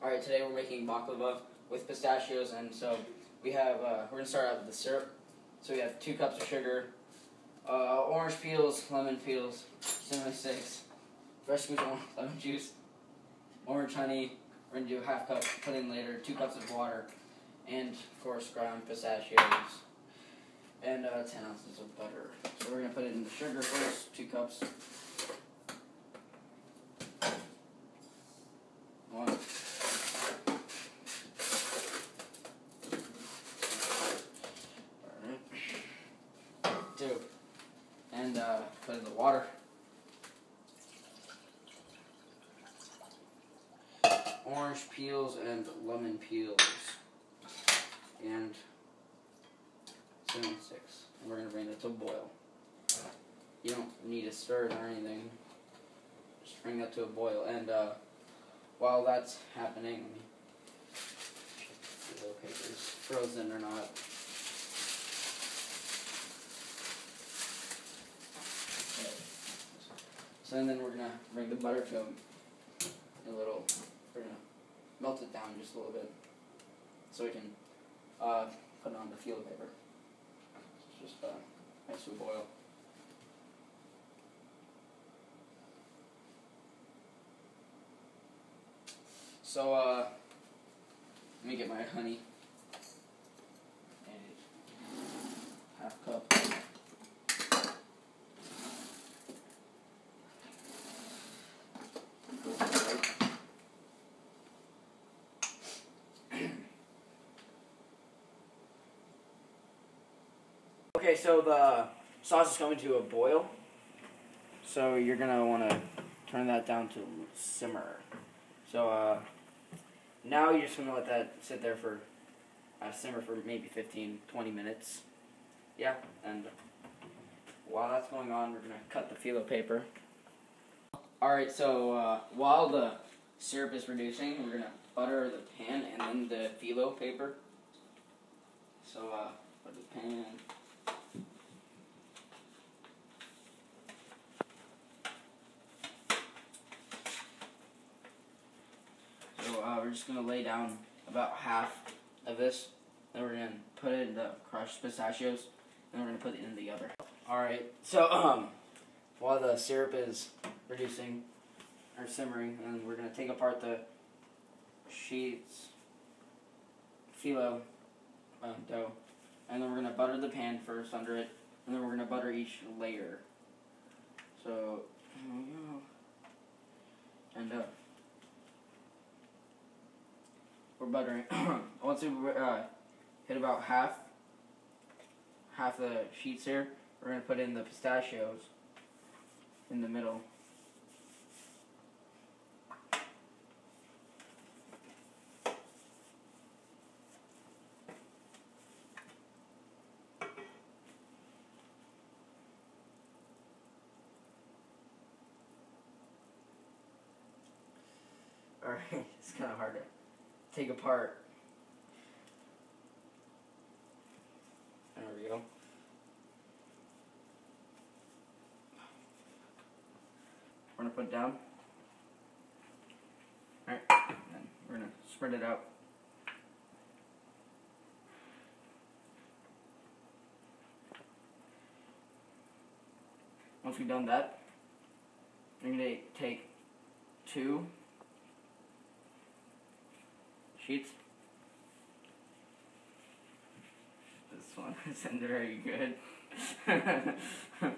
Alright, today we're making baklava with pistachios, and so we have, we're going to start out with the syrup. So we have 2 cups of sugar, orange peels, lemon peels, cinnamon sticks, fresh squeezed lemon juice, orange honey. We're going to do a half cup, put in later, 2 cups of water, and of course ground pistachios, and 10 ounces of butter. So we're going to put in the sugar first, 2 cups. One. Two. And put in the water. Orange peels and lemon peels. And cinnamon sticks. And we're going to bring it to a boil. You don't need to stir it or anything. Just bring that to a boil. And while that's happening, let me check if the paper's frozen or not. So then we're going to bring the butter to we're going to melt it down just a little bit so we can put it on the filo paper. It's just nice to boil. So let me get my honey. And half cup. Okay, so the sauce is coming to a boil, so you're going to want to turn that down to simmer. So now you're just going to let that sit there for, simmer for maybe 15-20 minutes. Yeah, and while that's going on, we're going to cut the filo paper. Alright, so while the syrup is reducing, we're going to butter the pan and then the filo paper. So put the pan. We're just going to lay down about half of this, then we're going to put it in the crushed pistachios, and we're going to put it in the other half. Alright, so while the syrup is reducing, or simmering, and we're going to take apart the sheets, filo dough, and then we're going to butter the pan first under it, and then we're going to butter each layer. So, and we're buttering. Once we hit about half the sheets here, we're going to put in the pistachios in the middle. Alright, it's kind of hard to take apart. There we go. We're going to put it down. Alright, and we're going to spread it out. Once we've done that, we're going to take 2 sheets. This one isn't very good. It's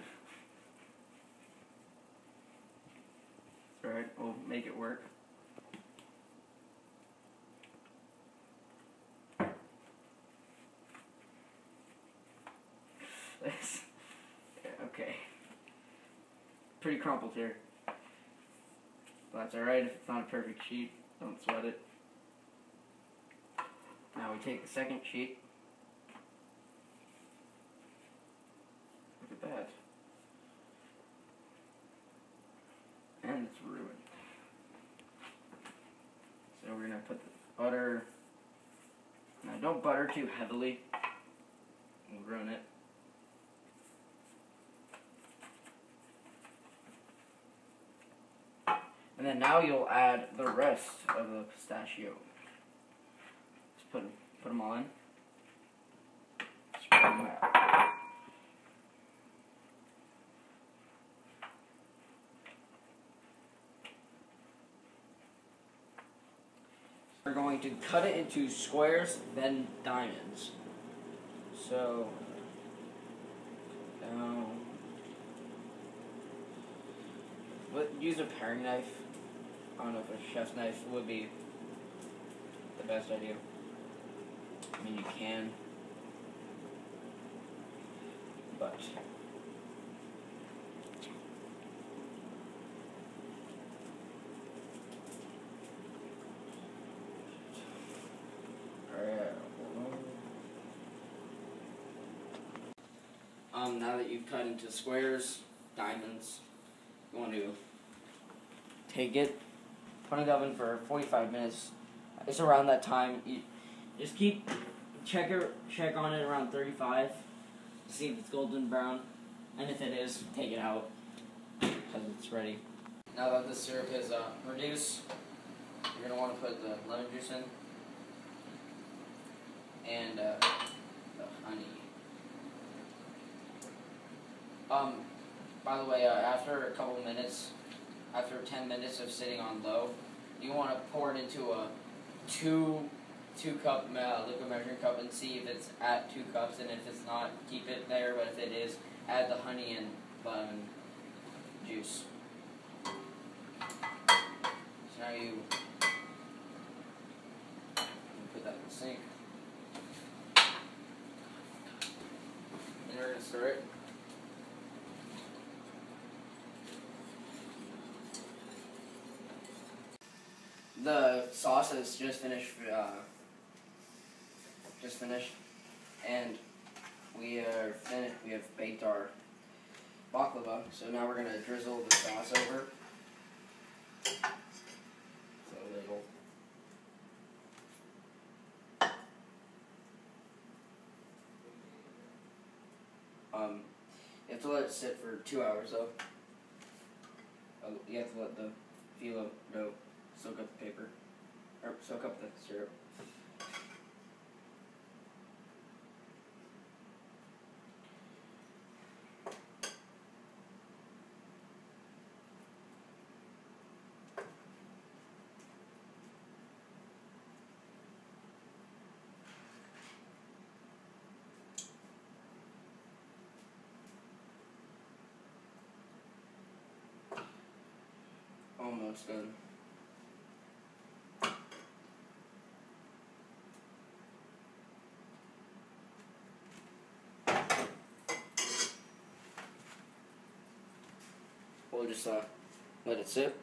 alright, we'll make it work. Okay. Pretty crumpled here. But that's alright if it's not a perfect sheet. Don't sweat it. Now we take the second sheet. Look at that. And it's ruined. So we're going to put the butter. Now don't butter too heavily. We'll ruin it. And then now you'll add the rest of the pistachio. Just put them all in. Spread them out. We're going to cut it into squares, then diamonds. So, use a paring knife. I don't know if a chef's knife would be the best idea. I mean, you can, but now that you've cut into squares, diamonds, you want to take it, put it in the oven for 45 minutes. It's around that time. You just check on it around 35 to see if it's golden brown, and if it is, take it out because it's ready. Now that the syrup is reduced, you're going to want to put the lemon juice in and the honey. By the way, after a couple minutes, after 10 minutes of sitting on low, you want to pour it into a two cup liquid measuring cup and see if it's at 2 cups, and if it's not, keep it there, but if it is, add the honey and lemon juice. So now you put that in the sink, and you're going to stir it. The sauce is just finished, and we have baked our baklava. So now we're gonna drizzle the sauce over. So a little. You have to let it sit for 2 hours though. You have to let the phyllo dough soak up the paper, or soak up the syrup. Almost done. We'll just let it sit.